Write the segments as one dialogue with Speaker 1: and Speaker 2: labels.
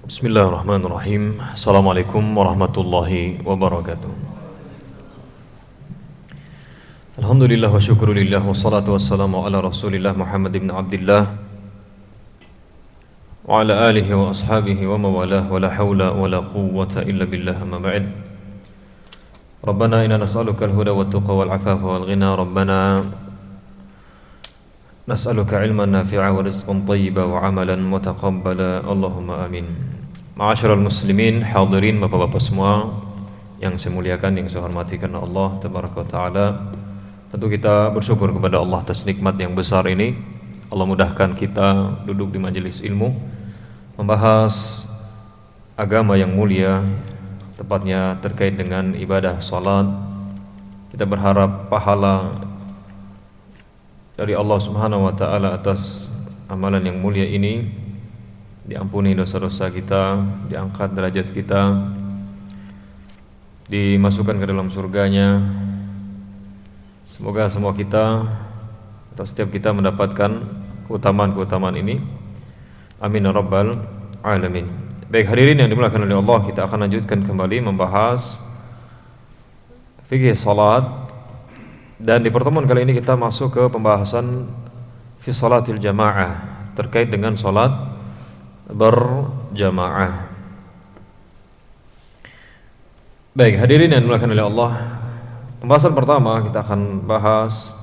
Speaker 1: Bismillahirrahmanirrahim. Assalamualaikum warahmatullahi wabarakatuh. Alhamdulillah wa syukurillah wa salatu wassalamu ala rasulillah Muhammad ibn Abdullah wa ala alihi wa ashabihi wa mawalah wa la hawla wa la quwwata illa billah amma ba'd. Rabbana inna nas'aluka al-huda wa tuqa wal afafa wal ghina. Rabbana nas'aluka ilman nafi'a wa rizqan tayyiba wa amalan mutaqabbala. Allahumma amin. Ma'asyiral muslimin, hadirin bapak-bapak semua yang saya muliakan, yang saya hormati karena Allah tabaraka wa taala. Tentu kita bersyukur kepada Allah atas nikmat yang besar ini. Allah mudahkan kita duduk di majelis ilmu membahas agama yang mulia, tepatnya terkait dengan ibadah salat. Kita berharap pahala dari Allah Subhanahu wa taala atas amalan yang mulia ini, diampuni dosa-dosa kita, diangkat derajat kita, dimasukkan ke dalam surganya. Semoga semua kita atau setiap kita mendapatkan keutamaan-keutamaan ini. Amin ya rabbal alamin. Baik hadirin yang dimuliakan oleh Allah, kita akan lanjutkan kembali membahas fikih salat. Dan di pertemuan kali ini kita masuk ke pembahasan fi salatil jamaah, terkait dengan salat berjamaah. Baik hadirin yang dimuliakan oleh Allah, pembahasan pertama kita akan bahas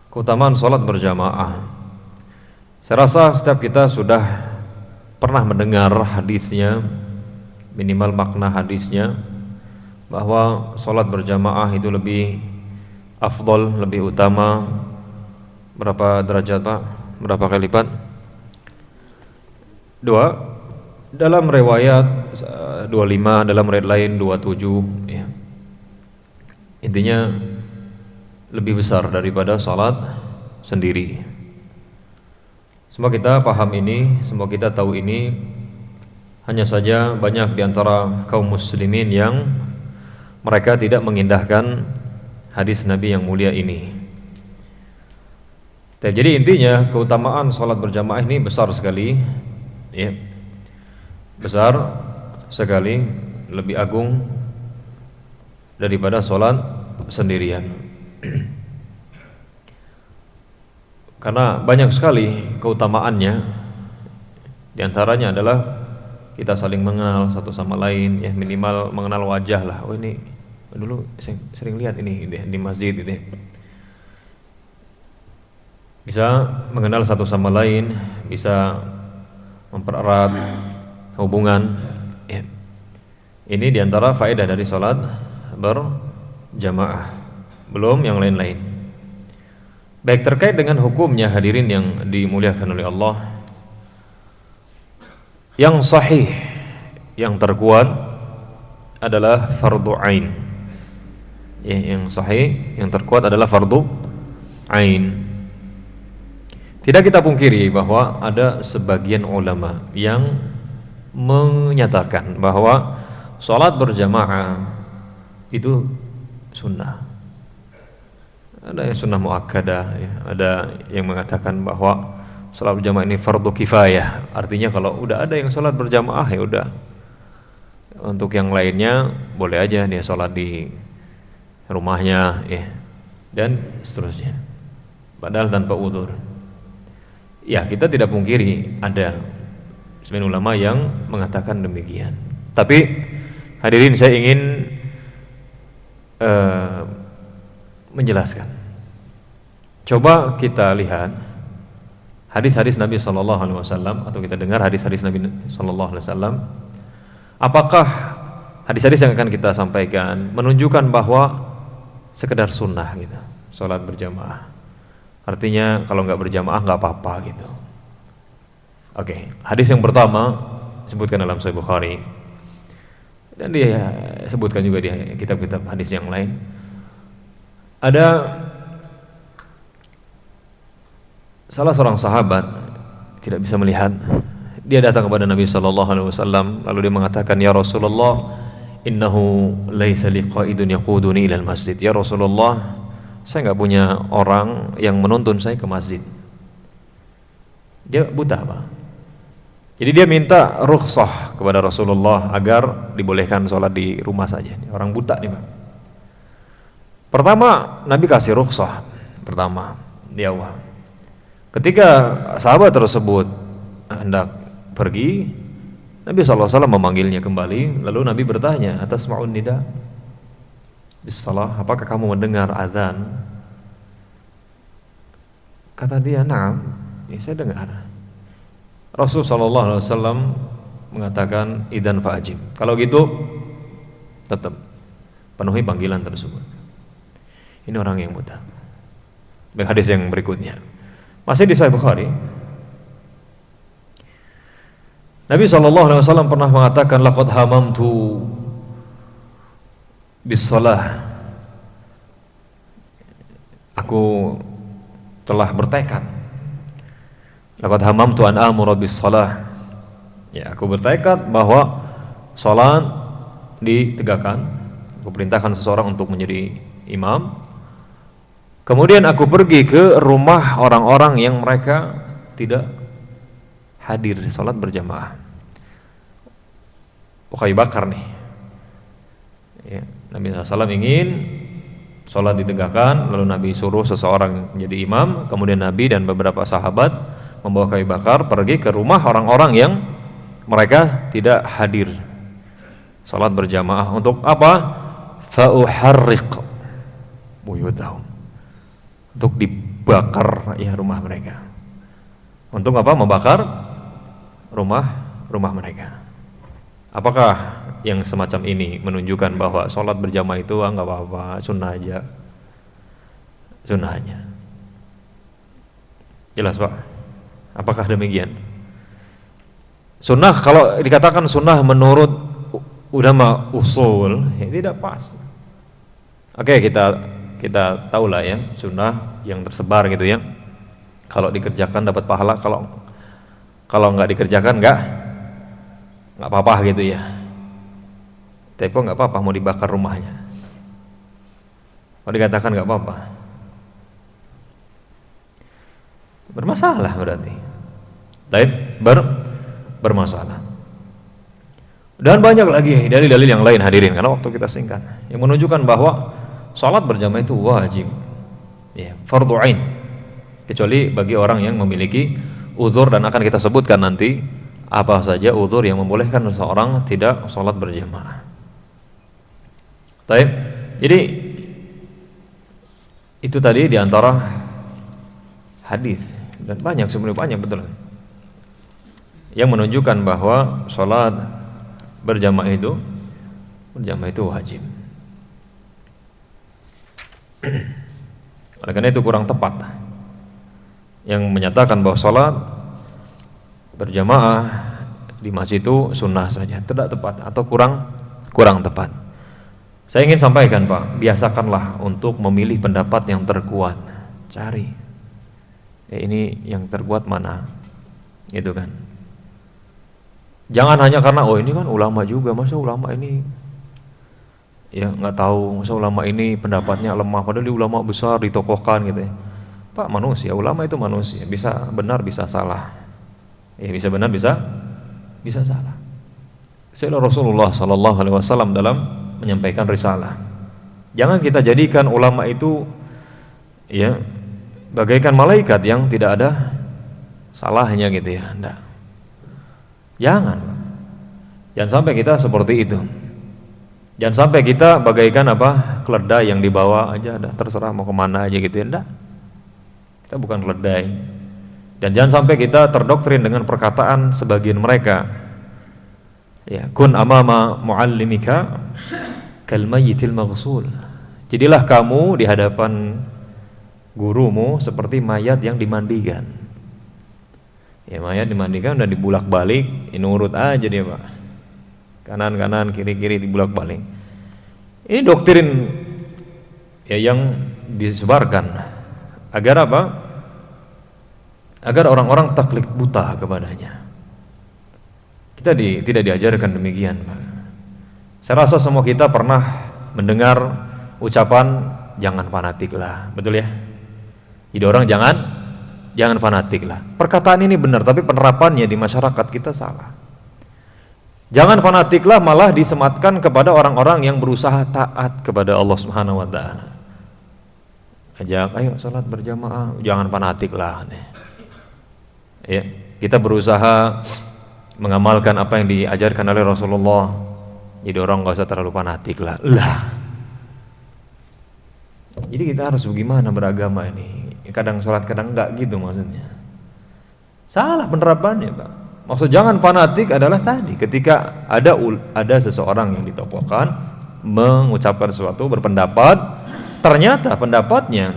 Speaker 1: keutamaan salat berjamaah. Saya rasa setiap kita sudah pernah mendengar hadisnya, minimal makna hadisnya, bahwa salat berjamaah itu lebih afdol, lebih utama. Berapa derajat Pak? Berapa kali lipat? 2. Dalam riwayat 25, dalam riwayat lain 27 ya. Intinya lebih besar daripada salat sendiri. Semua kita paham ini, semua kita tahu ini. Hanya saja banyak di antara kaum muslimin yang mereka tidak mengindahkan hadis Nabi yang mulia ini. Jadi intinya keutamaan salat berjamaah ini besar sekali. Ya, besar sekali, lebih agung daripada sholat sendirian. Karena banyak sekali keutamaannya. Di antaranya adalah kita saling mengenal satu sama lain, ya minimal mengenal wajah lah. Oh ini dulu saya sering lihat ini di masjid ini. Bisa mengenal satu sama lain, bisa mempererat hubungan ya. Ini diantara faedah dari sholat berjamaah, belum yang lain-lain. Baik, terkait dengan hukumnya hadirin yang dimuliakan oleh Allah, yang sahih, yang terkuat adalah fardu ain ya, yang sahih, yang terkuat adalah fardu ain. Tidak kita pungkiri bahwa ada sebagian ulama yang menyatakan bahwa sholat berjamaah itu sunnah. Ada yang sunnah muakkadah ya. Ada yang mengatakan bahwa sholat berjamaah ini fardu kifayah. Artinya kalau udah ada yang sholat berjamaah ya udah, untuk yang lainnya boleh aja dia sholat di rumahnya ya, dan seterusnya, padahal tanpa udzur. Ya, kita tidak pungkiri ada sebagian ulama yang mengatakan demikian. Tapi hadirin, saya ingin menjelaskan. Coba kita lihat hadis-hadis Nabi sallallahu alaihi wasallam, atau kita dengar hadis-hadis Nabi sallallahu alaihi wasallam. Apakah hadis-hadis yang akan kita sampaikan menunjukkan bahwa sekedar sunnah gitu, salat berjamaah? Artinya kalau nggak berjamaah nggak apa-apa gitu. Oke, hadis yang pertama disebutkan dalam Sahih Bukhari dan dia sebutkan juga di kitab-kitab hadis yang lain. Ada salah seorang sahabat tidak bisa melihat. Dia datang kepada Nabi sallallahu alaihi wasallam lalu dia mengatakan, "Ya Rasulullah, innahu laisa liqaidun yaquduni ilal masjid." Ya Rasulullah, saya nggak punya orang yang menuntun saya ke masjid. Dia buta Pak. Jadi dia minta rukhsah kepada Rasulullah agar dibolehkan sholat di rumah saja. Orang buta nih, Pak. Pertama, Nabi kasih rukhsah. Pertama, di awal. Ketika sahabat tersebut hendak pergi, Nabi SAW memanggilnya kembali. Lalu Nabi bertanya, atasma'un nida bis-shalah, apakah kamu mendengar azan? Kata dia, na'am, ya, saya dengar. Rasulullah SAW mengatakan, idan fa'ajib, kalau gitu tetap penuhi panggilan tersebut. Ini orang yang buta. Baik, hadis yang berikutnya masih di Sahih Bukhari. Nabi SAW pernah mengatakan, laqad hamamtu bis-shalah, aku telah bertekad. Laqad hamamtu an amura bis-shalah, ya, aku bertekad bahwa salat ditegakkan. Aku perintahkan seseorang untuk menjadi imam. Kemudian aku pergi ke rumah orang-orang yang mereka tidak hadir di salat berjamaah. Kayu bakar nih, ya, Nabi SAW ingin salat ditegakkan, lalu Nabi suruh seseorang menjadi imam. Kemudian Nabi dan beberapa sahabat membawa kayu bakar pergi ke rumah orang-orang yang mereka tidak hadir salat berjamaah. Untuk apa? Fa'uharriq buyutahum, untuk dibakar, ya, rumah mereka. Untuk apa? Membakar rumah mereka. Apakah yang semacam ini menunjukkan bahwa sholat berjamaah itu nggak apa-apa, sunnah aja? Sunnah aja. Jelas, Pak? Apakah demikian? Sunnah, kalau dikatakan sunnah menurut ulama usul, ya tidak pas. Oke, kita tahulah ya, sunnah yang tersebar gitu ya. Kalau dikerjakan dapat pahala, kalau nggak dikerjakan nggak apa-apa gitu ya. Tapi nggak apa-apa mau dibakar rumahnya. Kalau dikatakan nggak apa-apa, bermasalah berarti. Baik, bermasalah. Dan banyak lagi dalil-dalil yang lain, hadirin, karena waktu kita singkat, yang menunjukkan bahwa salat berjamaah itu wajib, ya, fardhu ain, kecuali bagi orang yang memiliki uzur, dan akan kita sebutkan nanti apa saja uzur yang membolehkan seseorang tidak salat berjamaah. Baik, jadi itu tadi diantara hadis, dan banyak, sebenarnya banyak betul, yang menunjukkan bahwa salat berjamaah itu wajib. Oleh karena itu kurang tepat yang menyatakan bahwa salat berjamaah di masjid itu sunnah saja, tidak tepat atau kurang tepat. Saya ingin sampaikan, Pak, biasakanlah untuk memilih pendapat yang terkuat. Cari, ya, ini yang terkuat mana, gitu kan. Jangan hanya karena ini kan ulama juga, masa ulama ini, ya, nggak tahu, masa ulama ini pendapatnya lemah, padahal dia ulama besar ditokohkan gitu ya. Pak, manusia, ulama itu manusia, bisa benar bisa salah, ya, bisa benar bisa salah. Sayyidina Rasulullah SAW dalam menyampaikan risalah, jangan kita jadikan ulama itu, ya, bagaikan malaikat yang tidak ada salahnya gitu ya. Enggak. Jangan sampai kita seperti itu. Jangan sampai kita bagaikan keledai yang dibawa aja, terserah mau kemana aja gitu ya. Enggak. Kita bukan keledai. Dan jangan sampai kita terdoktrin dengan perkataan sebagian mereka. Ya, kun amama muallimika kal mayyitil maghsul. Jadilah kamu di hadapan gurumu seperti mayat yang dimandikan. Ya, mayat dimandikan dan dibulak-balik, nurut aja dia, Pak. Kanan-kanan, kiri-kiri, dibulak-balik. Ini doktrin, ya, yang disebarkan agar apa? Agar orang-orang taklid buta kepadanya. Kita tidak diajarkan demikian, Pak. Saya rasa semua kita pernah mendengar ucapan jangan fanatik lah, betul ya? Jadi orang jangan fanatik lah. Perkataan ini benar, tapi penerapannya di masyarakat kita salah. Jangan fanatiklah malah disematkan kepada orang-orang yang berusaha taat kepada Allah Subhanahu wa taala. Ajak, ayo salat berjamaah, jangan fanatiklah. Ya, kita berusaha mengamalkan apa yang diajarkan oleh Rasulullah. Jadi orang enggak usah terlalu fanatik lah. Jadi kita harus bagaimana beragama ini? Kadang sholat, kadang enggak gitu maksudnya. Salah penerapannya, Pak. Maksud jangan fanatik adalah tadi ketika ada seseorang yang ditokohkan mengucapkan sesuatu, berpendapat, ternyata pendapatnya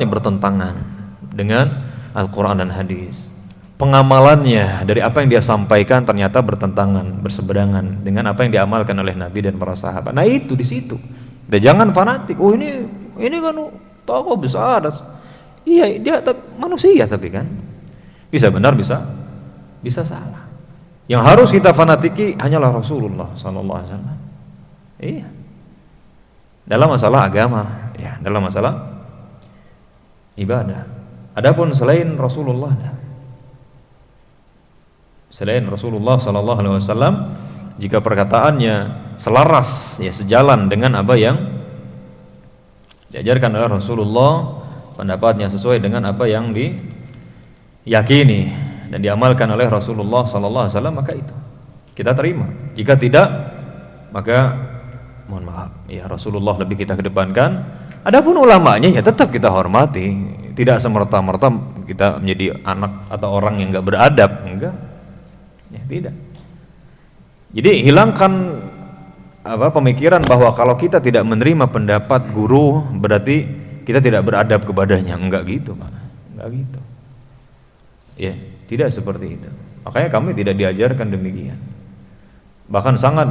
Speaker 1: bertentangan dengan Al-Quran dan hadis. Pengamalannya dari apa yang dia sampaikan ternyata bertentangan, berseberangan dengan apa yang diamalkan oleh Nabi dan para sahabat. Nah itu di situ. Jangan fanatik. Oh ini kan tokoh besar. Iya dia manusia tapi kan bisa benar bisa salah. Yang harus kita fanatiki hanyalah Rasulullah sallallahu alaihi wasallam. Iya. Dalam masalah agama, ya, dalam masalah ibadah. Adapun selain Rasulullah sallallahu alaihi wasallam, jika perkataannya selaras, ya sejalan dengan apa yang diajarkan oleh Rasulullah, pendapatnya sesuai dengan apa yang diyakini dan diamalkan oleh Rasulullah sallallahu alaihi wasallam, maka itu kita terima. Jika tidak, maka mohon maaf, ya Rasulullah lebih kita kedepankan. Adapun ulamanya ya tetap kita hormati, tidak semerta-merta kita menjadi anak atau orang yang enggak beradab, enggak. Ya tidak. Jadi hilangkan pemikiran bahwa kalau kita tidak menerima pendapat guru berarti kita tidak beradab kepadanya. Enggak gitu, Pak. Enggak gitu. Ya, tidak seperti itu. Makanya kami tidak diajarkan demikian. Bahkan sangat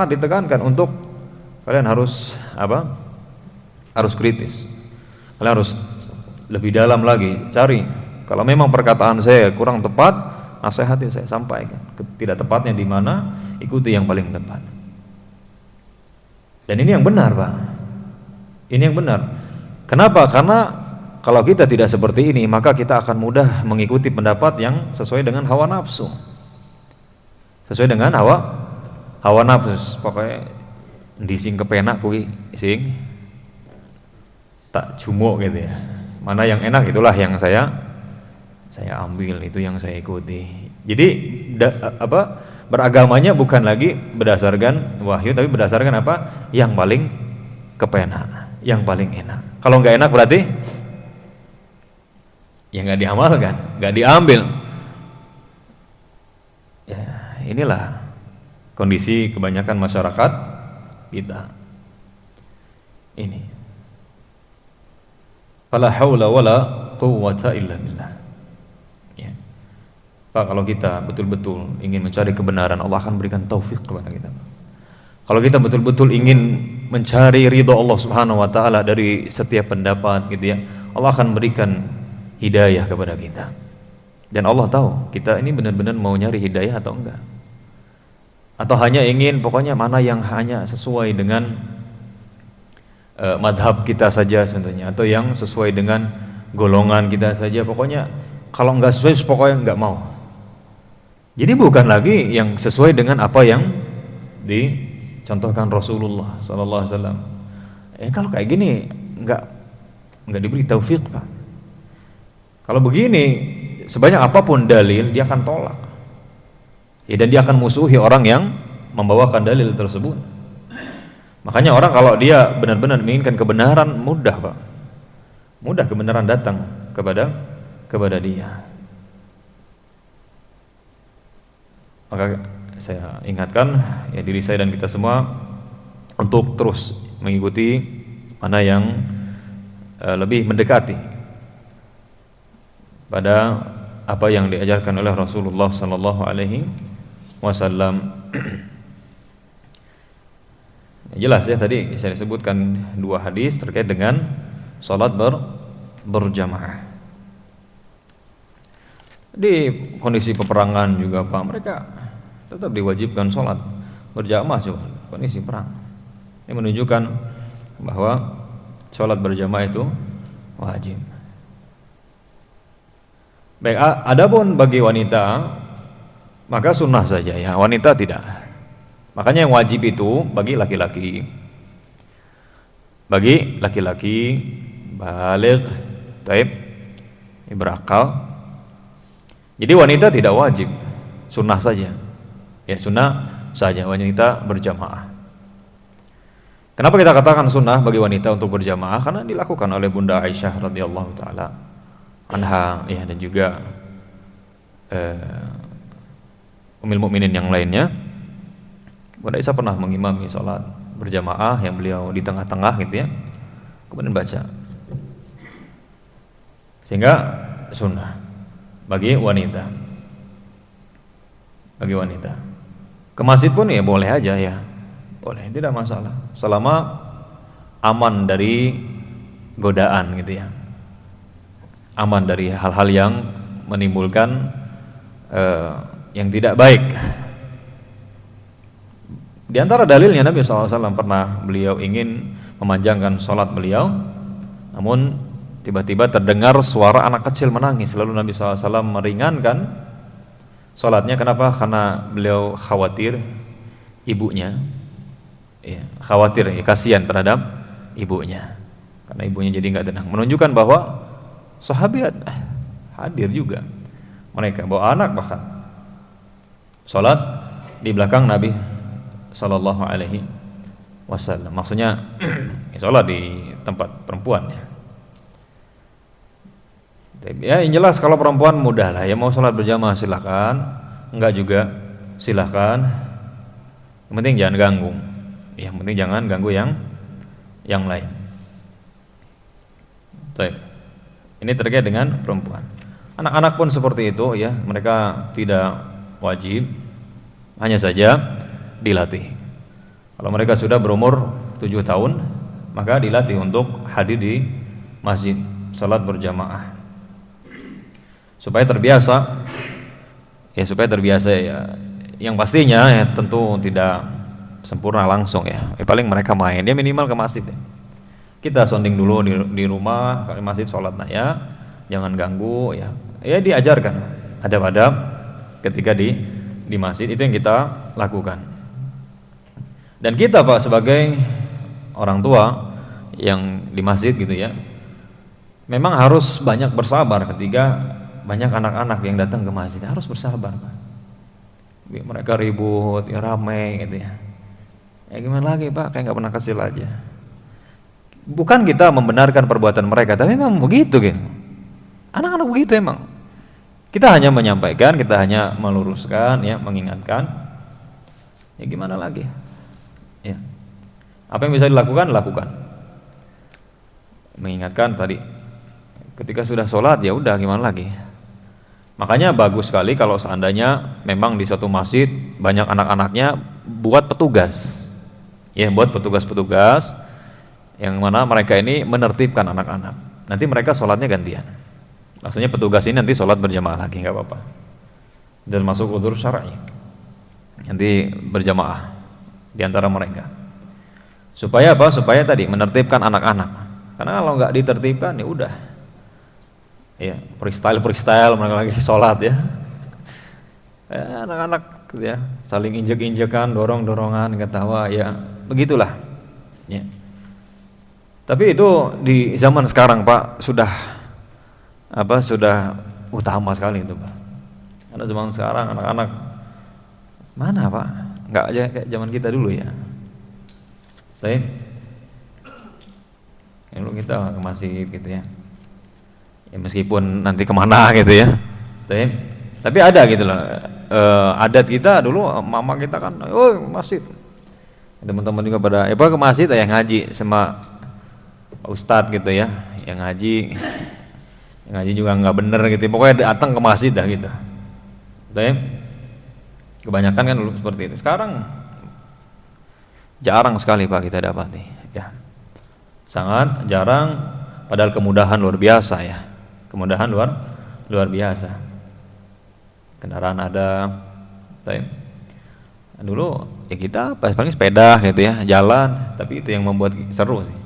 Speaker 1: ditekankan untuk kalian harus harus kritis. Kalian harus lebih dalam lagi cari. Kalau memang perkataan saya kurang tepat, nasihati saya sampaikan. Tidak tepatnya di mana, ikuti yang paling tepat. Dan ini yang benar, Pak. Ini yang benar. Kenapa? Karena kalau kita tidak seperti ini, maka kita akan mudah mengikuti pendapat yang sesuai dengan hawa nafsu. Sesuai dengan hawa nafsu. Pokoknya dising kepenak kuwi sing tak jumuk gitu ya. Mana yang enak itulah yang saya ambil, itu yang saya ikuti. Jadi beragamanya bukan lagi berdasarkan wahyu, tapi berdasarkan apa? Yang paling kepenak, yang paling enak. Kalau nggak enak berarti ya nggak diamalkan, nggak diambil. Ya, inilah kondisi kebanyakan masyarakat kita. Ini. Fala haula wala quwwata illa billah. Ya. Pak, kalau kita betul-betul ingin mencari kebenaran, Allah akan berikan taufik kepada kita. Kalau kita betul-betul ingin mencari ridha Allah Subhanahu wa taala dari setiap pendapat gitu ya, Allah akan berikan hidayah kepada kita. Dan Allah tahu kita ini benar-benar mau nyari hidayah atau enggak. Atau hanya ingin pokoknya mana yang hanya sesuai dengan madhab kita saja contohnya, atau yang sesuai dengan golongan kita saja, pokoknya kalau enggak sesuai pokoknya enggak mau. Jadi bukan lagi yang sesuai dengan apa yang dicontohkan Rasulullah sallallahu alaihi wasallam. Kalau kayak gini enggak diberi taufik, Pak. Kalau begini sebanyak apapun dalil dia akan tolak. Ya, dan dia akan musuhi orang yang membawakan dalil tersebut. Makanya orang kalau dia benar-benar menginginkan kebenaran, mudah, Pak. Mudah kebenaran datang kepada dia. Maka saya ingatkan ya diri saya dan kita semua untuk terus mengikuti mana yang lebih mendekati pada apa yang diajarkan oleh Rasulullah sallallahu alaihi wasallam. Jelas ya, tadi saya sebutkan dua hadis terkait dengan salat berjamaah. Di kondisi peperangan juga, Pak, mereka tetap diwajibkan salat berjamaah juga kondisi perang. Ini menunjukkan bahwa salat berjamaah itu wajib. Baik, adapun bagi wanita maka sunnah saja ya, wanita tidak. Makanya yang wajib itu bagi laki-laki. Bagi laki-laki baligh, taib, berakal. Jadi wanita tidak wajib, sunnah saja. Ya sunnah saja wanita berjamaah. Kenapa kita katakan sunnah bagi wanita untuk berjamaah? Karena dilakukan oleh Bunda Aisyah radhiyallahu taala anha ya, dan juga Ummul Mukminin yang lainnya. Bunda Aisyah pernah mengimami salat berjamaah yang beliau di tengah-tengah gitu ya, kemudian baca, sehingga sunnah bagi wanita. Bagi wanita ke masjid pun ya boleh aja ya, boleh, tidak masalah selama aman dari godaan gitu ya, aman dari hal-hal yang menimbulkan yang tidak baik. Di antara dalilnya Nabi SAW pernah beliau ingin memanjangkan sholat beliau, namun tiba-tiba terdengar suara anak kecil menangis, lalu Nabi SAW meringankan sholatnya. Kenapa? Karena beliau khawatir ibunya, ya, khawatir ya, kasihan terhadap ibunya, karena ibunya jadi nggak tenang. Menunjukkan bahwa sahabat hadir juga, mereka bawa anak bahkan sholat di belakang Nabi Sallallahu Alaihi Wasallam. Maksudnya sholat di tempat perempuan ya. Ya yang jelas kalau perempuan mudah lah ya, mau sholat berjamaah silahkan, enggak juga silahkan. Yang penting jangan ganggu. Yang penting jangan ganggu yang lain. Baik. Ini terkait dengan perempuan. Anak-anak pun seperti itu ya, mereka tidak wajib, hanya saja dilatih. Kalau mereka sudah berumur 7 tahun, maka dilatih untuk hadir di masjid salat berjamaah supaya terbiasa ya, yang pastinya ya tentu tidak sempurna langsung ya, paling mereka main ya, minimal ke masjid ya. Kita sounding dulu di rumah, kalau masjid sholat ya, jangan ganggu ya, diajarkan adab-adab ketika di masjid, itu yang kita lakukan. Dan kita Pak sebagai orang tua yang di masjid gitu ya, memang harus banyak bersabar ketika banyak anak-anak yang datang ke masjid, harus bersabar Pak. Mereka ribut, ya ramai gitu ya. Ya gimana lagi Pak, kayak nggak pernah kecil aja. Bukan kita membenarkan perbuatan mereka, tapi memang begitu gitu. Anak-anak begitu emang. Kita hanya menyampaikan, kita hanya meluruskan ya, mengingatkan. Ya gimana lagi? Ya. Apa yang bisa dilakukan, lakukan. Mengingatkan tadi. Ketika sudah sholat ya udah, gimana lagi? Makanya bagus sekali kalau seandainya memang di suatu masjid banyak anak-anaknya, buat petugas. Ya, buat petugas-petugas yang mana mereka ini menertibkan anak-anak. Nanti mereka sholatnya gantian. Maksudnya petugas ini nanti sholat berjamaah lagi, nggak apa-apa. Dan masuk udzur syar'i. Nanti berjamaah di antara mereka. Supaya apa? Supaya tadi menertibkan anak-anak. Karena kalau nggak ditertibkan ya udah. Ya, freestyle mereka lagi sholat ya. Anak-anak ya, saling injek-injekan, dorong-dorongan, ketawa ya, begitulah. Ya. Tapi itu di zaman sekarang Pak sudah utama sekali itu Pak. Karena zaman sekarang anak-anak mana Pak? Nggak aja kayak zaman kita dulu ya. Baik. Dulu kita ke masjid gitu ya. Ya meskipun nanti kemana gitu ya. Baik. Tapi ada gitu loh. Adat kita dulu, mama kita kan, masjid. Teman-teman juga pada ke masjid ya, ngaji sama Ustadz gitu ya, yang ngaji juga nggak bener gitu, pokoknya datang ke masjid dah gitu. Kebanyakan kan dulu seperti itu. Sekarang jarang sekali Pak kita dapati, ya, sangat jarang. Padahal kemudahan luar biasa ya, kemudahan luar biasa. Kendaraan ada, dulu ya kita paling sepeda gitu ya, jalan, tapi itu yang membuat seru sih.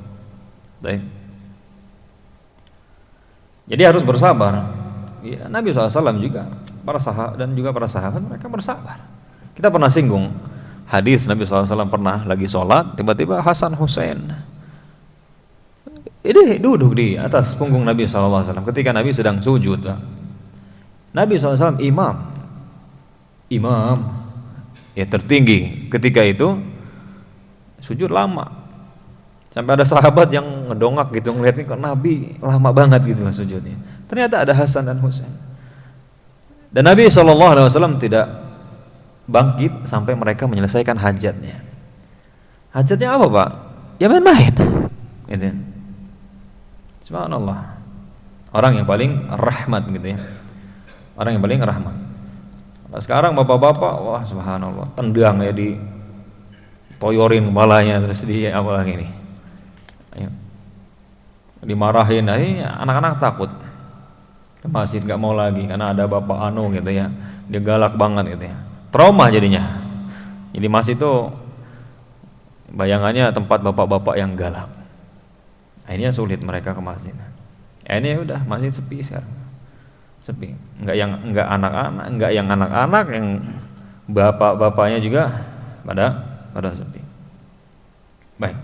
Speaker 1: Jadi harus bersabar. Ya, Nabi SAW juga para sahabat dan juga para sahabat mereka bersabar. Kita pernah singgung hadis Nabi SAW pernah lagi sholat, tiba-tiba Hasan Husain ini duduk di atas punggung Nabi SAW ketika Nabi sedang sujud. Nabi SAW imam ya tertinggi ketika itu sujud lama sampai ada sahabat yang ngedongak gitu ngeliat nih kok Nabi lama banget gitu lah sujudnya. Ternyata ada Hasan dan Husain dan Nabi SAW tidak bangkit sampai mereka menyelesaikan hajatnya. Hajatnya apa Pak? Ya main-main gitu. Subhanallah, orang yang paling rahmat gitu ya, orang yang paling rahmat. Nah, sekarang bapak-bapak, wah subhanallah, tendang ya di toyorin kepalanya terus dia apa lagi nih, ayo dimarahin, anak-anak takut ke masjid nggak mau lagi karena ada bapak anu gitu ya, dia galak banget gitu ya, trauma jadinya. Jadi masjid itu bayangannya tempat bapak-bapak yang galak. Akhirnya sulit mereka ke masjid. Ini udah masjid sepi sekarang, sepi. Enggak yang anak-anak, yang bapak-bapaknya juga pada sepi. Baik.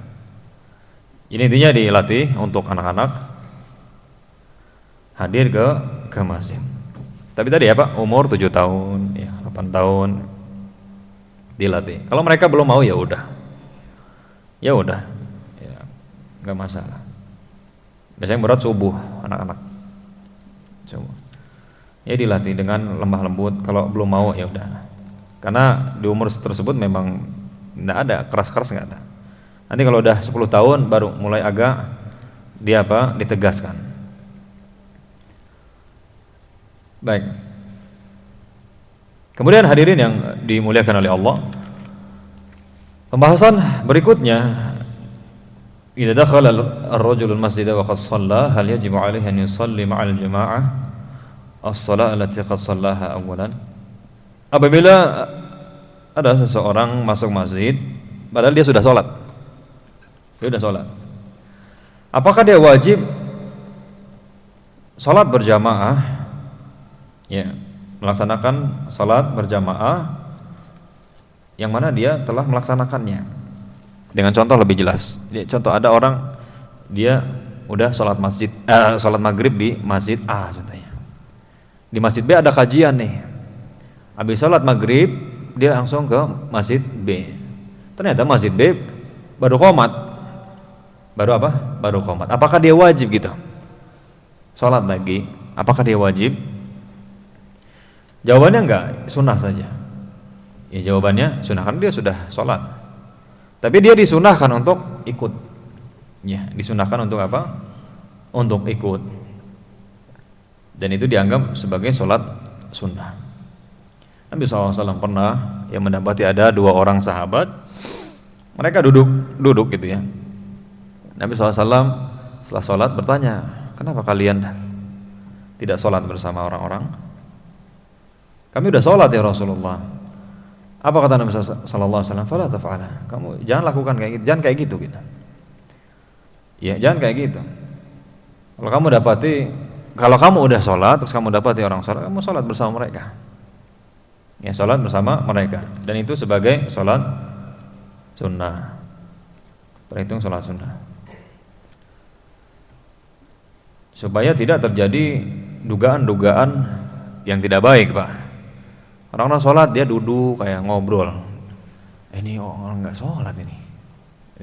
Speaker 1: Ini intinya dilatih untuk anak-anak hadir ke masjid. Tapi tadi apa? Umur 7 tahun, ya 8 tahun dilatih. Kalau mereka belum mau ya udah, ya nggak masalah. Biasanya berat subuh anak-anak, subuh. Ya dilatih dengan lemah lembut. Kalau belum mau ya udah. Karena di umur tersebut memang nggak ada keras-keras, nggak ada. Nanti kalau udah 10 tahun baru mulai agak ditegaskan. Baik. Kemudian hadirin yang dimuliakan oleh Allah, pembahasan berikutnya, idza dakhala ar-rajulu al-masjid wa qad shalla hal yajibu alaihi an yusalli ma'al jama'ah as-shalah allati qad shallaha awwalan. Apabila ada seseorang masuk masjid padahal dia sudah sholat, apakah dia wajib sholat berjamaah, ya, melaksanakan sholat berjamaah yang mana dia telah melaksanakannya? Dengan contoh lebih jelas. Contoh, ada orang dia udah sholat maghrib di masjid A contohnya. Di masjid B ada kajian nih. Habis sholat maghrib dia langsung ke masjid B. Ternyata masjid B baru qomat. Baru qomat. Apakah dia wajib gitu? Sholat lagi. Apakah dia wajib? Jawabannya enggak, sunnah saja. Ya jawabannya sunnah karena dia sudah sholat. Tapi dia disunahkan untuk ikut. Ya, disunahkan untuk apa? Untuk ikut. Dan itu dianggap sebagai sholat sunnah. Nabi SAW pernah yang mendapati ada 2 orang sahabat, mereka duduk gitu ya. Nabi SAW setelah sholat bertanya, kenapa kalian tidak sholat bersama orang-orang? Kami udah sholat ya Rasulullah. Apa kata Nabi SAW? Fala taf'ala. Kamu jangan lakukan kayak gitu, jangan kayak gitu gitu. Ya, jangan kayak gitu. Kalau kamu udah sholat, terus kamu dapati orang sholat, kamu sholat bersama mereka. Ya, sholat bersama mereka. Dan itu sebagai sholat sunnah. Terhitung sholat sunnah. Supaya tidak terjadi dugaan-dugaan yang tidak baik, Pak. Orang-orang sholat dia duduk kayak ngobrol. Ini orang nggak sholat ini,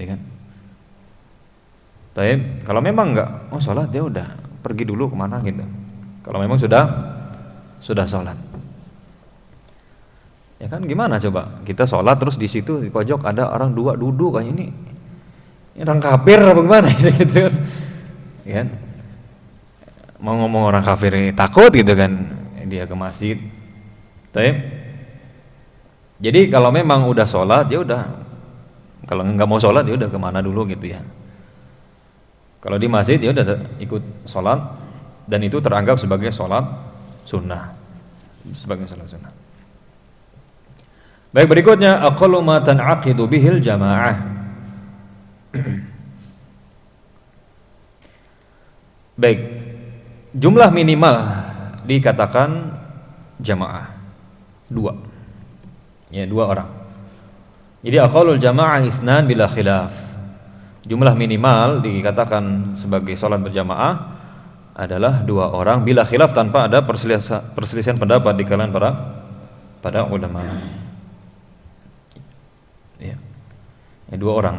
Speaker 1: kan? Tapi kalau memang nggak sholat dia udah pergi dulu kemana gitu. Kalau memang sudah sholat, ya kan gimana coba? Kita sholat terus di situ di pojok ada orang 2 duduk kayak ini orang kafir apa gimana gitu kan? Ya, mau ngomong orang kafir takut gitu kan dia ke masjid. Jadi kalau memang udah sholat ya udah, kalau nggak mau sholat ya udah kemana dulu gitu ya. Kalau di masjid ya udah ikut sholat dan itu teranggap sebagai sholat sunnah, Baik, berikutnya aqallu ma tan'aqidu bihil jamaah. Baik, jumlah minimal dikatakan
Speaker 2: jamaah. Dua. Ya, dua orang. Jadi aqallul jamaah isnan bila khilaf. Jumlah minimal dikatakan sebagai salat berjamaah adalah dua orang bila khilaf, tanpa ada perselisihan pendapat di kalangan para ulama. Ya. Ya, dua orang.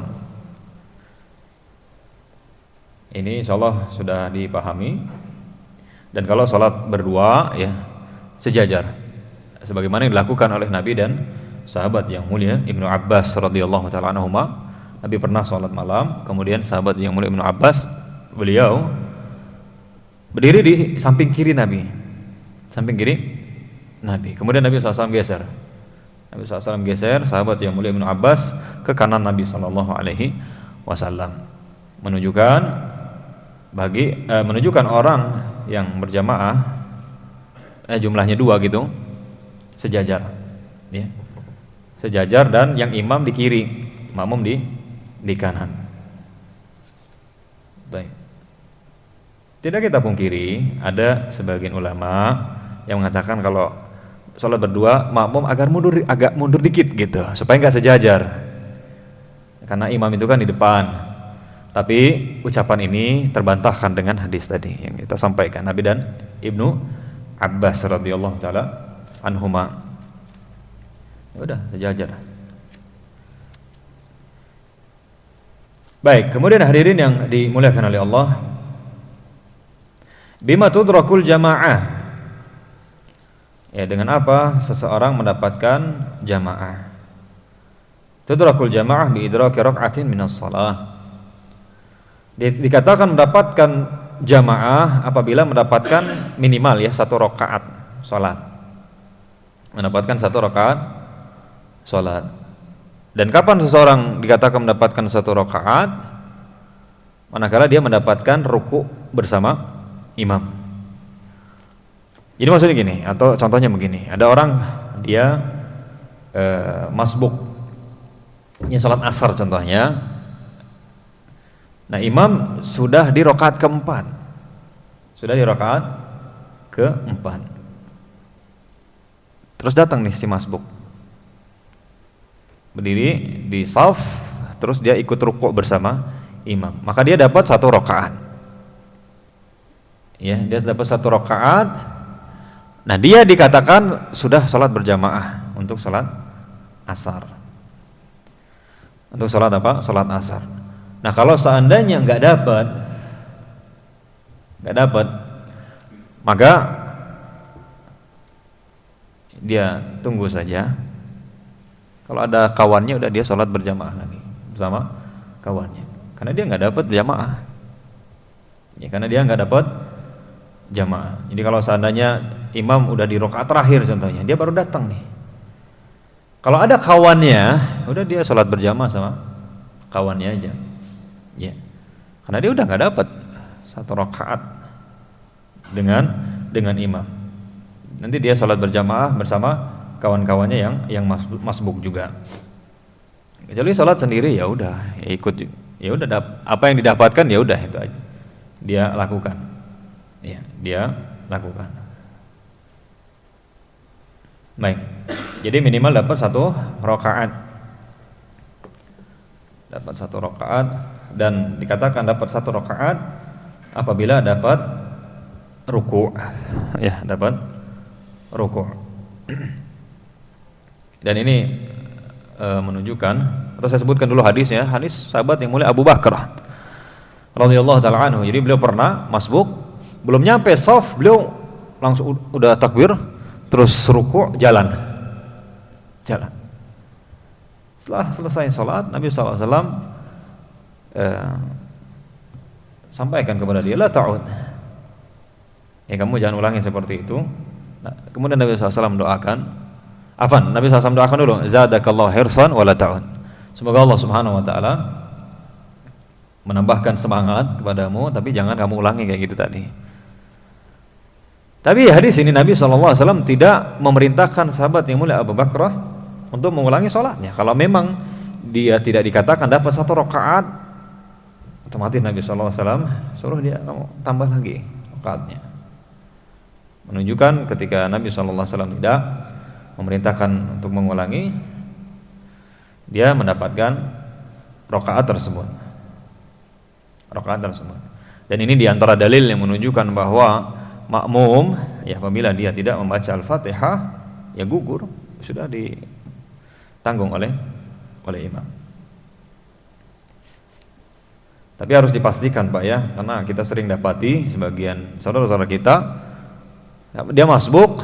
Speaker 2: Ini insyaallah sudah dipahami. Dan kalau salat berdua ya sejajar, sebagaimana yang dilakukan oleh Nabi dan sahabat yang mulia Ibnu Abbas radhiyallahu taala anhuma. Nabi pernah salat malam, kemudian sahabat yang mulia Ibnu Abbas, beliau berdiri di samping kiri Nabi, samping kiri Nabi. Kemudian Nabi SAW geser. Nabi SAW geser, sahabat yang mulia Ibnu Abbas ke kanan Nabi SAW, menunjukkan orang yang berjamaah jumlahnya dua gitu, sejajar, ya. Sejajar, dan yang imam di kiri, makmum di kanan. Baik. Tidak kita pungkiri, ada sebagian ulama yang mengatakan kalau sholat berdua makmum agak mundur dikit gitu, supaya nggak sejajar, karena imam itu kan di depan. Tapi ucapan ini terbantahkan dengan hadis tadi yang kita sampaikan, Nabi dan Ibnu Abbas radhiyallahu taala anhuma. Udah sejajar. Baik, kemudian hadirin yang dimuliakan oleh Allah, bima tudrakul jamaah. Ya, dengan apa seseorang mendapatkan jamaah? Tudrakul jamaah bi idraki rak'atin minas shalah. Dikatakan mendapatkan jamaah apabila mendapatkan minimal ya 1 rakaat salat. Mendapatkan 1 rakaat salat. Dan kapan seseorang dikatakan mendapatkan 1 rakaat? Manakala dia mendapatkan ruku bersama imam. Jadi maksudnya gini, atau contohnya begini, ada orang dia masbuk, ini salat asar contohnya. Nah, imam sudah di rakaat keempat, terus datang nih si masbuk, berdiri di shaf, terus dia ikut rukuk bersama imam, maka dia dapat 1 rakaat. Ya, dia dapat 1 rakaat. Nah, dia dikatakan sudah salat berjamaah untuk salat asar. Untuk salat apa? Salat asar. Nah, kalau seandainya nggak dapat, maka dia tunggu saja. Kalau ada kawannya, udah dia salat berjamaah lagi bersama kawannya, karena dia nggak dapat berjamaah. Ya, karena dia nggak dapat jamaah. Jadi kalau seandainya imam udah di rakaat terakhir contohnya, dia baru datang nih. Kalau ada kawannya, udah dia salat berjamaah sama kawannya aja. Ya, karena dia udah nggak dapat 1 rakaat dengan imam. Nanti dia salat berjamaah bersama kawan-kawannya yang masbuk juga. Kecuali salat sendiri, ya udah ikut, ya udah apa yang didapatkan ya udah itu aja dia lakukan. Ya, dia lakukan. Baik. Jadi minimal dapat 1 rakaat. Dapat 1 rakaat, dan dikatakan dapat 1 rakaat apabila dapat ruku'. Ya, dapat ruku'. Dan ini menunjukkan, atau saya sebutkan dulu hadisnya, hadis sahabat yang mulia Abu Bakar radhiyallahu taala anhu. Jadi beliau pernah masbuk, belum nyampe shaf beliau langsung udah takbir, terus ruku', jalan. Setelah selesai sholat, Nabi SAW sampaikan kepada dia, la ta'ud, ya kamu jangan ulangi seperti itu. Nah, kemudian Nabi SAW mendoakan, Nabi SAW mendoakan dulu, zadakallahu hirsan wa la ta'ud, semoga Allah Subhanahu wa taala menambahkan semangat kepadamu, tapi jangan kamu ulangi kayak gitu tadi. Tapi hadis ini Nabi SAW tidak memerintahkan sahabat yang mulia Abu Bakar untuk mengulangi sholatnya. Kalau memang dia tidak dikatakan dapat 1 rakaat, otomatis Nabi SAW suruh dia, kamu tambah lagi rakaatnya. menunjukkan ketika Nabi SAW tidak memerintahkan untuk mengulangi, dia mendapatkan rakaat tersebut. Dan ini diantara dalil yang menunjukkan bahwa makmum, ya, apabila dia tidak membaca Al-Fatihah, ya gugur, sudah ditanggung oleh imam. Tapi harus dipastikan Pak ya, karena kita sering dapati sebagian saudara-saudara kita, dia masbuk,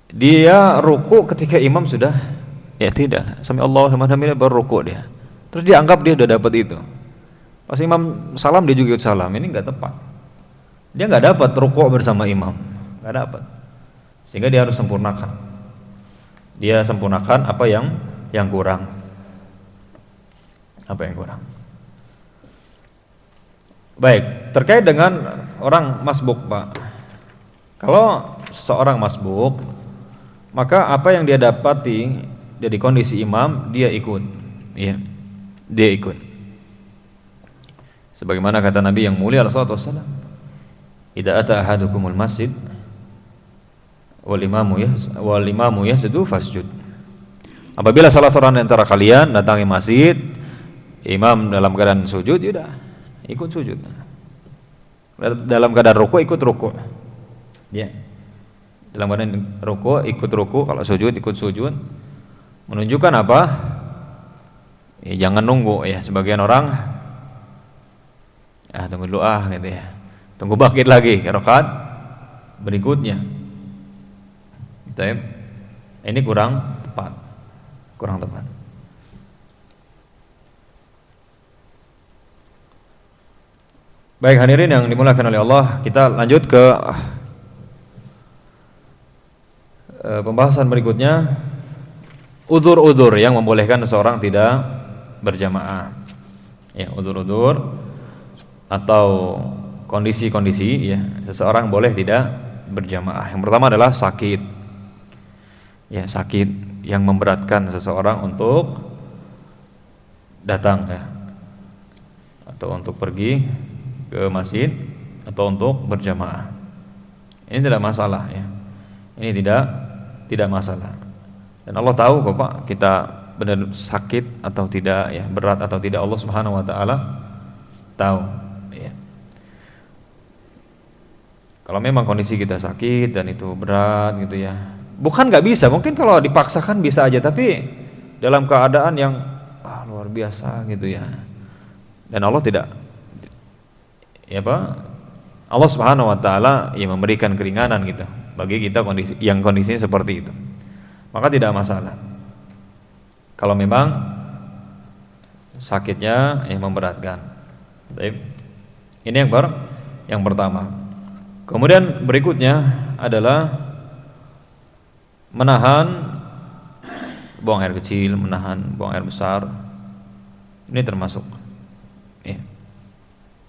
Speaker 2: dia ruku ketika imam sudah, ya tidak, sami Allahu liman hamidah baru ruku dia. Terus dia anggap dia sudah dapat itu. Pas imam salam dia juga ikut salam, ini enggak tepat. Dia enggak dapat ruku bersama imam, enggak dapat. Sehingga dia harus sempurnakan. Dia sempurnakan apa yang kurang. Apa yang kurang. Baik, terkait dengan orang masbuk Pak. Kalau seorang masbuk, maka apa yang dia dapati dari kondisi imam, dia ikut. Ya, dia ikut. Sebagaimana kata Nabi yang mulia sallallahu alaihi wasallam, "Idza ata ahadukumul masjid wal imamu yasjudu fasjud." Apabila salah seorang antara kalian datangi masjid, imam dalam keadaan sujud, ya udah, ikut sujud. Dalam keadaan ruku, ikut ruku. Ya. Dalam keadaan ruku, ikut ruku. Kalau sujud, ikut sujud. Menunjukkan apa? Ya, jangan nunggu ya. Sebagian orang, tunggu dulu gitu ya. Tunggu bangkit lagi ke rakaat berikutnya. Ini kurang tepat. Baik hadirin yang dimuliakan oleh Allah, kita lanjut ke pembahasan berikutnya, udzur-udzur yang membolehkan seseorang tidak berjamaah. Ya, udzur-udzur atau kondisi-kondisi ya seseorang boleh tidak berjamaah. Yang pertama adalah sakit. Ya, sakit yang memberatkan seseorang untuk datang ya, atau untuk pergi ke masjid atau untuk berjamaah. Ini tidak masalah ya. Ini tidak masalah. Dan Allah tahu kok Pak, kita benar sakit atau tidak ya, berat atau tidak, Allah Subhanahu wa taala tahu ya. Kalau memang kondisi kita sakit dan itu berat gitu ya, bukan nggak bisa, mungkin kalau dipaksakan bisa aja, tapi dalam keadaan yang luar biasa gitu ya. Dan Allah tidak, ya Pak, Allah Subhanahu wa taala yang memberikan keringanan gitu bagi kita kondisinya seperti itu. Maka tidak masalah. Kalau memang sakitnya yang memberatkan. Baik. Ini yang pertama. Kemudian berikutnya adalah menahan buang air kecil, menahan buang air besar. Ini termasuk ya.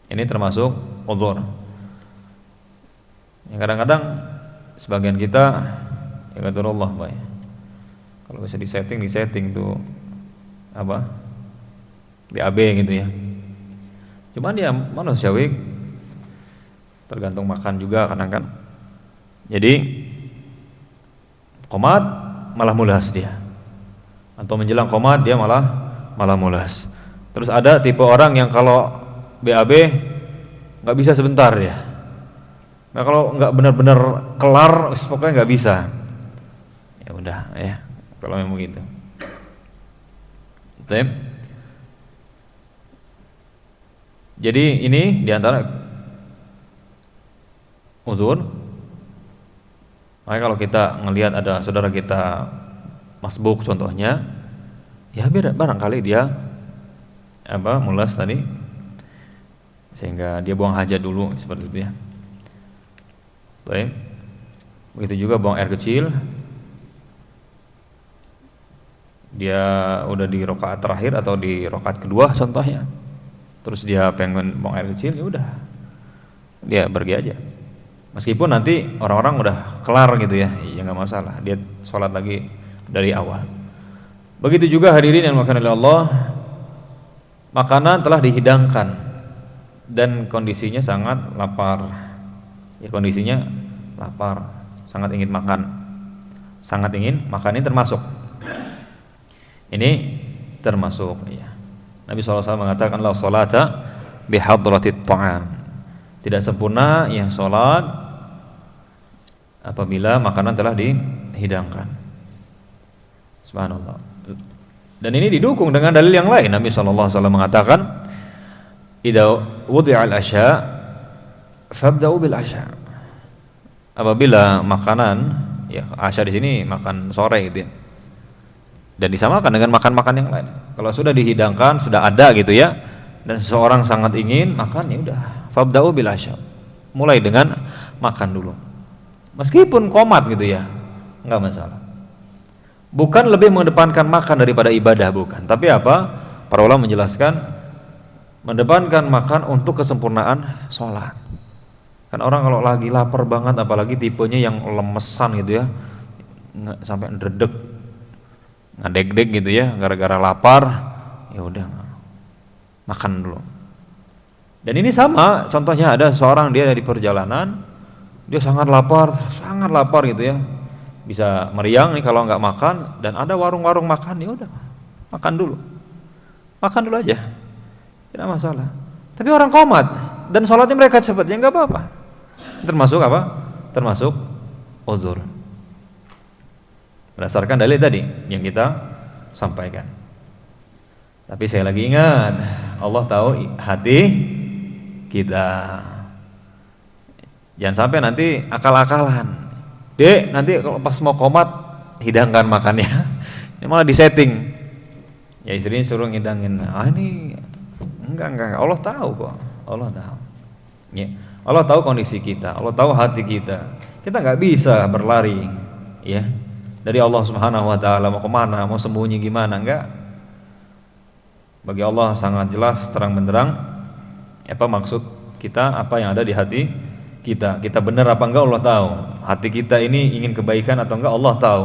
Speaker 2: Ini termasuk udzur. Yang kadang-kadang sebagian kita ya qadarullah Pak ya. Kalau bisa disetting tuh apa? BAB gitu ya. Cuman ya manusiawi, tergantung makan juga kadang kan. Jadi qomat malah mulas dia. Atau menjelang qomat dia malah mulas. Terus ada tipe orang yang kalau BAB nggak bisa sebentar ya. Nah kalau nggak benar-benar kelar, pokoknya nggak bisa. Ya udah ya, kalau memang begitu. Jadi ini diantara uzur. Makanya kalau kita ngelihat ada saudara kita masbuk contohnya, ya barangkali dia mulas tadi, sehingga dia buang hajat dulu seperti itu ya. Baik. Begitu juga buang air kecil. Dia udah di rakaat terakhir atau di rakaat kedua contohnya. Terus dia pengen buang air kecil, ya udah. Dia pergi aja. Meskipun nanti orang-orang udah kelar gitu ya, ya enggak masalah. Dia sholat lagi dari awal. Begitu juga hadirin yang dimuliakan oleh Allah, makanan telah dihidangkan dan kondisinya sangat lapar. Ya kondisinya lapar, sangat ingin makan. Sangat ingin makan ini termasuk. Ini termasuk ya. Nabi SAW mengatakan la salata bihadratit ta'am. Tidak sempurna yang salat apabila makanan telah dihidangkan. Subhanallah. Dan ini didukung dengan dalil yang lain. Nabi SAW mengatakan idza wudi'al asya fabda'u bil asya. Apabila makanan, ya asya di sini makan sore gitu ya. Dan disamakan dengan makan-makan yang lain. Kalau sudah dihidangkan, sudah ada gitu ya, dan seseorang sangat ingin makan, ya udah, fabda'u bil asya. Mulai dengan makan dulu. Meskipun qomat gitu ya, enggak masalah. Bukan lebih mengedepankan makan daripada ibadah, bukan. Tapi apa? Para ulama menjelaskan mengedepankan makan untuk kesempurnaan sholat. Kan orang kalau lagi lapar banget, apalagi tipenya yang lemesan gitu ya, sampai ndredeg, ngadeg-deg gitu ya, gara-gara lapar, ya udah makan dulu. Dan ini sama, contohnya ada seseorang dia di perjalanan, dia sangat lapar gitu ya, bisa meriang nih kalau nggak makan, dan ada warung-warung makan, ya udah makan dulu aja, tidak masalah. Tapi orang qomat dan sholatnya mereka cepat, ya nggak apa-apa. Termasuk apa? Termasuk uzur. Berdasarkan dalil tadi yang kita sampaikan. Tapi saya lagi ingat, Allah tahu hati kita. Jangan sampai nanti akal-akalan. Dek, nanti kalau pas mau qomat hidangkan makannya. Ini malah disetting. Ya istrinya suruh ngidangin. Ini enggak. Allah tahu kok. Allah tahu. Ya. Allah tahu kondisi kita. Allah tahu hati kita. Kita nggak bisa berlari, ya, dari Allah Subhanahu Wa Taala. Mau kemana? Mau sembunyi gimana? Enggak. Bagi Allah sangat jelas, terang benderang. Apa maksud kita? Apa yang ada di hati kita? Kita benar apa enggak? Allah tahu. Hati kita ini ingin kebaikan atau enggak? Allah tahu.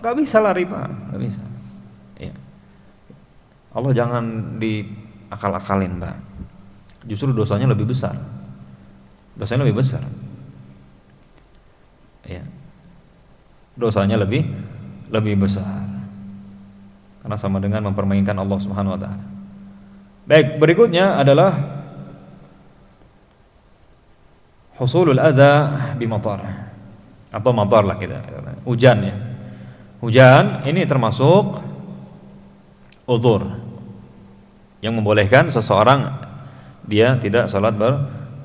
Speaker 2: Nggak bisa lari, Pak. Nggak bisa. Ya. Allah jangan diakal-akalin, Pak. Justru dosanya lebih besar. Dosanya lebih besar. Ya. Dosanya lebih besar. Karena sama dengan mempermainkan Allah Subhanahu wa taala. Baik, berikutnya adalah husulul adza bi matar. Apa matar lah kita. Hujan ya. Hujan ini termasuk uzur yang membolehkan seseorang dia tidak salat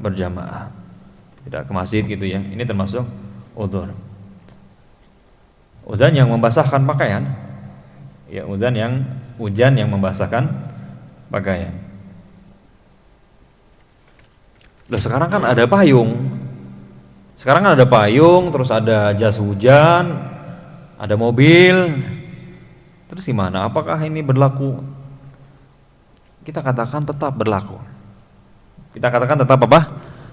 Speaker 2: berjamaah. Tidak ke masjid gitu ya. Ini termasuk uzur. Hujan yang membasahkan pakaian. Ya, hujan yang membasahkan pakaian. Loh, sekarang kan ada payung. Terus ada jas hujan, ada mobil. Terus gimana? Apakah ini berlaku? Kita katakan tetap berlaku.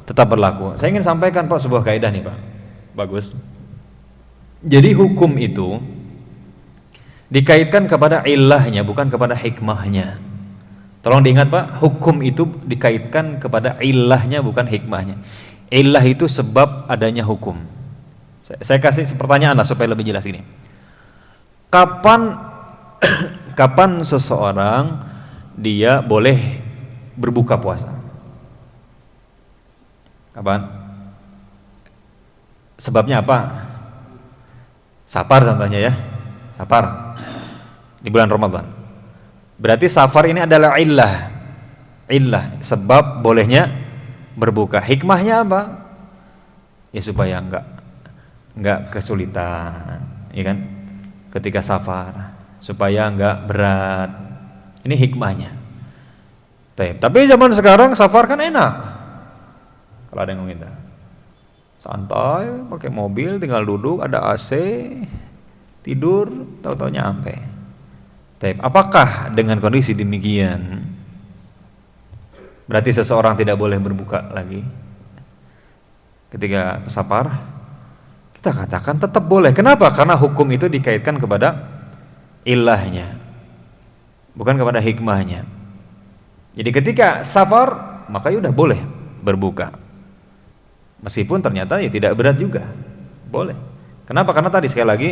Speaker 2: Tetap berlaku. Saya ingin sampaikan Pak sebuah kaidah nih Pak. Bagus. Jadi hukum itu dikaitkan kepada ilahnya, bukan kepada hikmahnya. Tolong diingat Pak, hukum itu dikaitkan kepada ilahnya, bukan hikmahnya. Ilah itu sebab adanya hukum. Saya kasih pertanyaan lah supaya lebih jelas ini. Kapan seseorang dia boleh berbuka puasa? Kapan? Sebabnya apa? Safar contohnya ya. Safar di bulan Ramadan. Berarti safar ini adalah illah, sebab bolehnya berbuka. Hikmahnya apa? Ya supaya enggak kesulitan, ya kan? Ketika safar, supaya enggak berat. Ini hikmahnya. Tapi zaman sekarang safar kan enak. Kalau ada yang minta santai, pakai mobil, tinggal duduk, ada AC, tidur, tahu-tahu nyampe. Tapi apakah dengan kondisi demikian berarti seseorang tidak boleh berbuka lagi ketika safar? Kita katakan tetap boleh. Kenapa? Karena hukum itu dikaitkan kepada ilahnya, bukan kepada hikmahnya. Jadi ketika safar maka ya udah boleh berbuka. Meskipun ternyata ya tidak berat juga, boleh. Kenapa? Karena tadi sekali lagi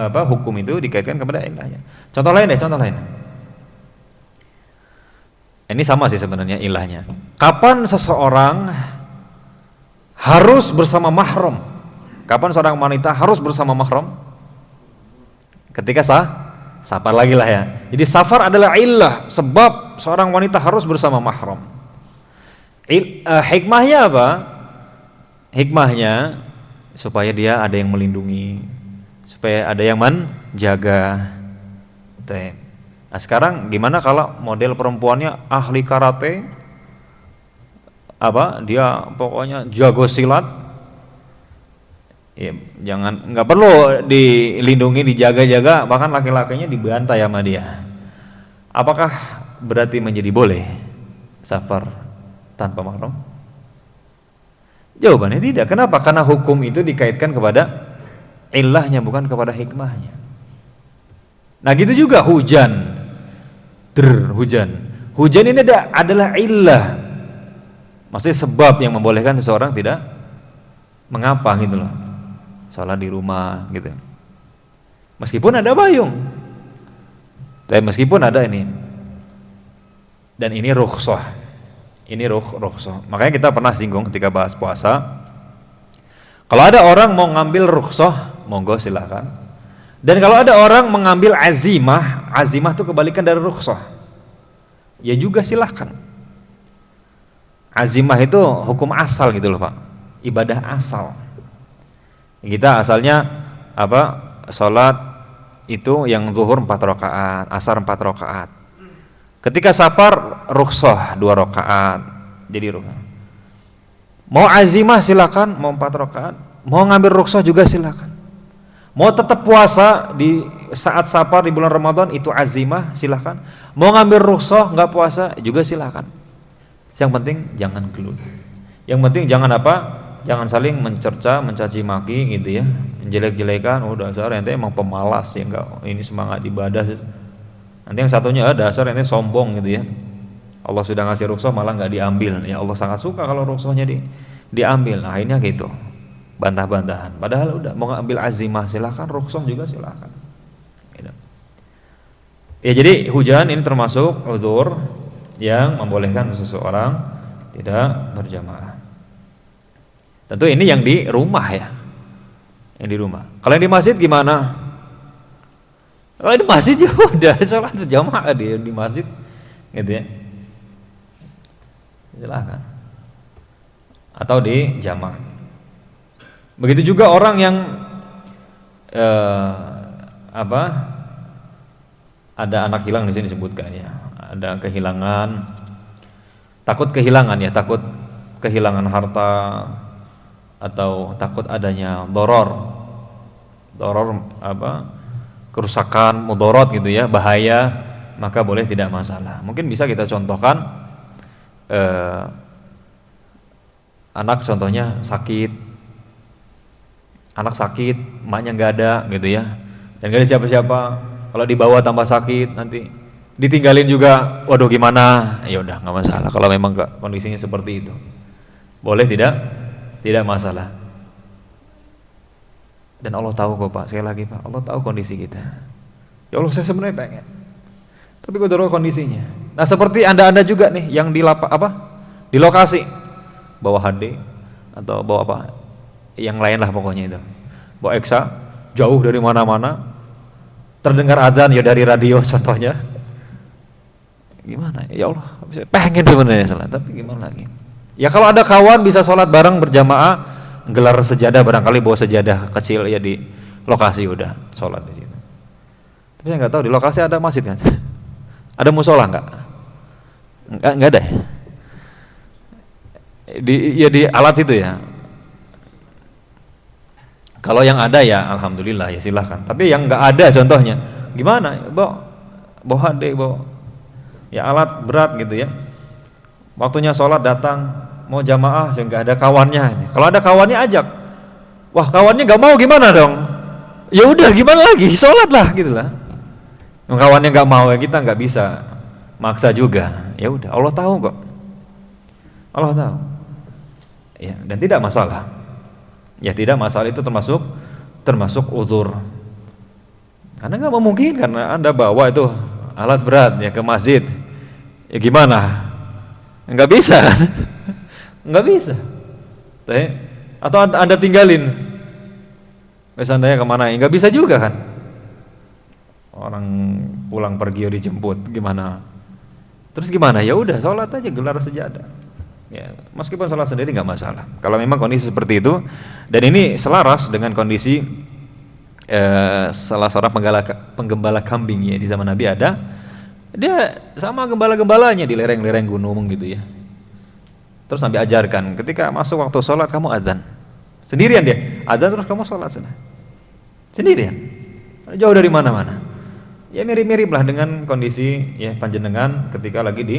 Speaker 2: hukum itu dikaitkan kepada ilahnya. Contoh lain deh, contoh lain. Ini sama sih sebenarnya ilahnya. Kapan seseorang harus bersama mahram? Kapan seorang wanita harus bersama mahram? Ketika safar lagi lah ya. Jadi safar adalah illah, sebab seorang wanita harus bersama mahram. Hikmahnya apa? Hikmahnya supaya dia ada yang melindungi, supaya ada yang menjaga. Nah sekarang gimana kalau model perempuannya ahli karate, dia pokoknya jago silat, ya, nggak perlu dilindungi, dijaga-jaga, bahkan laki-lakinya dibantai sama dia. Apakah berarti menjadi boleh safar tanpa mahram? Jawabannya tidak. Kenapa? Karena hukum itu dikaitkan kepada ilahnya, bukan kepada hikmahnya. Nah gitu juga hujan. Hujan ini adalah illah, maksudnya sebab yang membolehkan seseorang tidak mengapa gitu loh, sholat di rumah gitu, meskipun ada payung, tapi meskipun ada ini, dan ini rukhsah. Ini rukhsah. Makanya kita pernah singgung ketika bahas puasa. Kalau ada orang mau ngambil rukhsah, monggo silakan. Dan kalau ada orang mengambil azimah itu kebalikan dari rukhsah, ya juga silakan. Azimah itu hukum asal gitu loh Pak, ibadah asal. Kita asalnya sholat itu yang zuhur 4 rakaat, asar 4 rakaat. Ketika safar rukhsah 2 rakaat, jadi rukhsah. Mau azimah silakan, mau 4 rakaat, mau ngambil rukhsah juga silakan. Mau tetap puasa di saat safar di bulan Ramadan itu azimah silakan. Mau ngambil rukhsah nggak puasa juga silakan. Yang penting jangan gelut. Yang penting jangan jangan saling mencerca, mencaci maki gitu ya, menjelek-jelekan. Dasar ente emang pemalas ya, enggak ini semangat ibadah. Nanti yang satunya dasar ente sombong gitu ya. Allah sudah ngasih rukhsah malah nggak diambil. Ya Allah sangat suka kalau rukhsahnya diambil. Nah, akhirnya gitu. Bantah-bantahan. Padahal udah mau ngambil azimah silakan, rukhsah juga silakan. Gitu. Ya jadi hujan ini termasuk uzur yang membolehkan seseorang tidak berjamaah. Tentu ini yang di rumah ya. Yang di rumah. Kalau yang di masjid gimana? Kalau di masjid ya udah sholat berjamaah di masjid, gitu ya. Silakan. Atau di jamaah. Begitu juga orang yang ada anak hilang di sini disebutkan ya. Ada kehilangan, takut kehilangan ya, takut kehilangan harta atau takut adanya doror kerusakan, mudorot gitu ya, bahaya, maka boleh tidak masalah. Mungkin bisa kita contohkan anak contohnya sakit, emaknya nggak ada gitu ya, dan nggak ada siapa-siapa. Kalau dibawa tambah sakit, nanti ditinggalin juga, waduh gimana? Ya udah nggak masalah. Kalau memang kondisinya seperti itu, boleh tidak masalah. Dan Allah tahu kok Pak, sekali lagi Pak, Allah tahu kondisi kita. Ya Allah saya sebenarnya pengen, tapi kok tahu kondisinya. Nah seperti anda juga nih yang di lokasi, bawa HD atau bawa yang lain lah pokoknya itu, bawa Eksa, jauh dari mana-mana, terdengar azan ya dari radio contohnya. Gimana? Ya Allah, pengen sebenarnya sholat, tapi gimana lagi? Ya kalau ada kawan bisa sholat bareng berjamaah, gelar sejadah, barangkali bawa sejadah kecil ya di lokasi, udah sholat di situ. Tapi saya nggak tahu di lokasi ada masjid kan? Ada musola nggak ada ya? Di alat itu ya. Kalau yang ada ya alhamdulillah ya silahkan. Tapi yang nggak ada contohnya gimana? Bawa HD, bawa ya alat berat gitu ya. Waktunya sholat datang, mau jamaah ya nggak ada kawannya. Kalau ada kawannya ajak. Wah kawannya nggak mau gimana dong? Ya udah gimana lagi, sholat lah gitulah. Kawannya nggak mau ya kita nggak bisa maksa juga. Ya udah Allah tahu kok. Allah tahu. Ya, dan tidak masalah. Ya, tidak masalah, itu termasuk uzur. Karena nggak mungkin karena Anda bawa itu alat berat ya ke masjid. Ya gimana? Nggak bisa kan? Nggak bisa. Atau Anda tinggalin. Misalnya kemana? Nggak bisa juga kan? Orang pulang pergi dijemput, gimana? Terus gimana? Ya udah, sholat aja, gelar sejadah. Ya, meskipun sholat sendiri nggak masalah. Kalau memang kondisi seperti itu, dan ini selaras dengan kondisi salah seorang penggembala kambing ya di zaman Nabi ada, dia sama gembala-gembalanya di lereng-lereng gunung gitu ya. Terus Nabi ajarkan, ketika masuk waktu sholat kamu adzan, sendirian dia, adzan terus kamu sholat sana, sendirian, jauh dari mana-mana. Ya mirip-mirip lah dengan kondisi ya panjenengan ketika lagi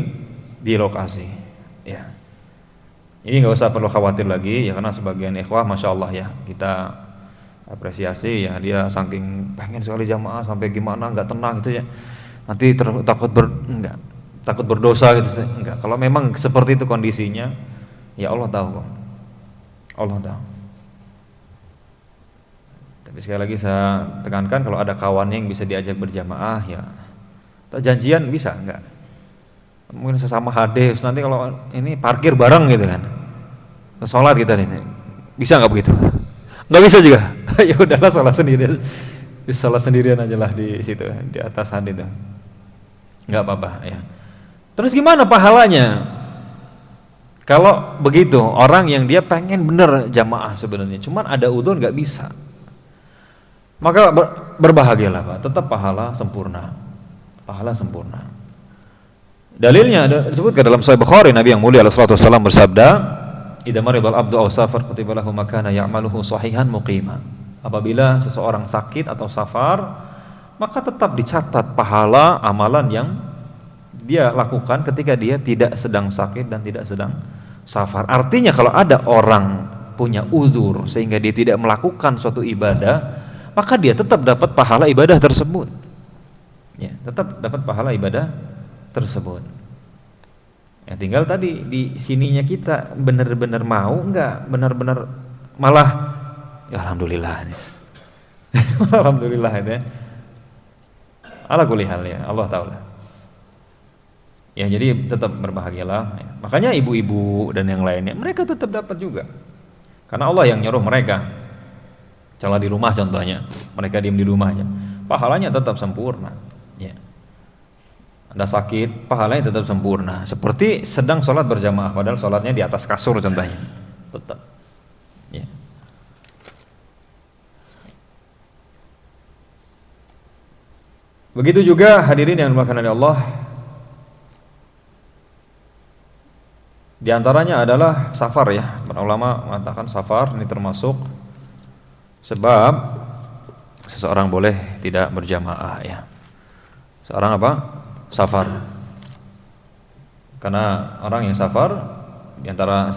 Speaker 2: di lokasi. Ya, ini nggak usah perlu khawatir lagi ya, karena sebagian ikhwah masya Allah ya kita apresiasi ya, dia saking pengen sekali jamaah sampai gimana nggak tenang gitu ya, nanti takut berdosa gitu enggak. Kalau memang seperti itu kondisinya ya Allah tahu kok, Allah tahu. Tapi sekali lagi saya tekankan, kalau ada kawannya yang bisa diajak berjamaah ya, atau janjian bisa enggak, mungkin sesama hadis, nanti kalau ini parkir bareng gitu kan, sholat kita nih, bisa nggak begitu? Nggak bisa juga. Ya udahlah, sholat sendirian aja lah di situ, di atas hadis itu, nggak apa-apa ya. Terus gimana pahalanya? Kalau begitu, orang yang dia pengen bener jamaah sebenarnya, cuman ada udzur nggak bisa, maka berbahagialah Pak, tetap pahala sempurna. Dalilnya disebutkan dalam Sahih Bukhari, Nabi yang mulia alaihi wasallam bersabda, "Idza maridal abdu aw safar kutiba lahu ma kana ya'maluhu sahihan muqima." Apabila seseorang sakit atau safar, maka tetap dicatat pahala amalan yang dia lakukan ketika dia tidak sedang sakit dan tidak sedang safar. Artinya kalau ada orang punya uzur sehingga dia tidak melakukan suatu ibadah, maka dia tetap dapat pahala ibadah tersebut. Ya, tetap dapat pahala ibadah tersebut. Ya, tinggal tadi di sininya kita benar-benar mau enggak, benar-benar malah ya alhamdulillah nih. Alhamdulillah ya. Ala kulli hal ya, Allah taala. Ya, jadi tetap berbahagialah ya. Makanya ibu-ibu dan yang lainnya mereka tetap dapat juga. Karena Allah yang nyuruh mereka. Kalau di rumah contohnya, mereka diam di rumahnya, pahalanya tetap sempurna. Ya. Anda sakit, pahalanya tetap sempurna. Seperti sedang sholat berjamaah, padahal sholatnya di atas kasur contohnya, tetap. Ya. Begitu juga hadirin yang dimuliakan oleh Allah. Di antaranya adalah safar ya. Para ulama mengatakan safar ini termasuk sebab seseorang boleh tidak berjamaah ya. Seorang apa? Safar. Karena orang yang safar di antara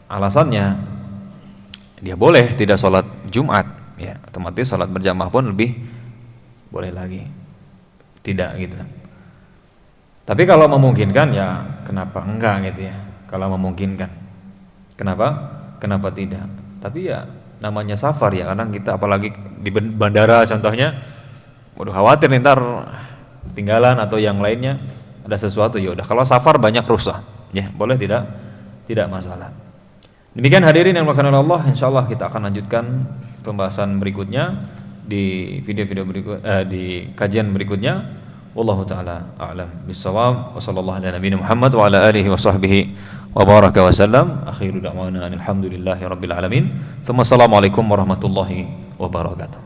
Speaker 2: alasannya dia boleh tidak sholat Jumat ya, otomatis sholat berjamaah pun lebih boleh lagi. Tidak gitu. Tapi kalau memungkinkan ya kenapa enggak gitu ya. Kalau memungkinkan, kenapa tidak? Tapi ya namanya safar ya, kadang kita apalagi di bandara contohnya, waduh khawatir nih ntar tinggalan atau yang lainnya ada sesuatu. Ya udah, kalau safar banyak rusak ya, boleh tidak masalah. Demikian hadirin yang dimuliakan oleh Allah, insyaallah kita akan lanjutkan pembahasan berikutnya di video-video berikut, di kajian berikutnya. Wallahu ta'ala a'lam bissawab. Wa sallallahu ala nabiyina Muhammad wa ala alihi wa sahbihi wa baraka wa sallam. Akhiru da'wana alhamdulillahi rabbil alamin. Tsumma assalamualaikum warahmatullahi wabarakatuh.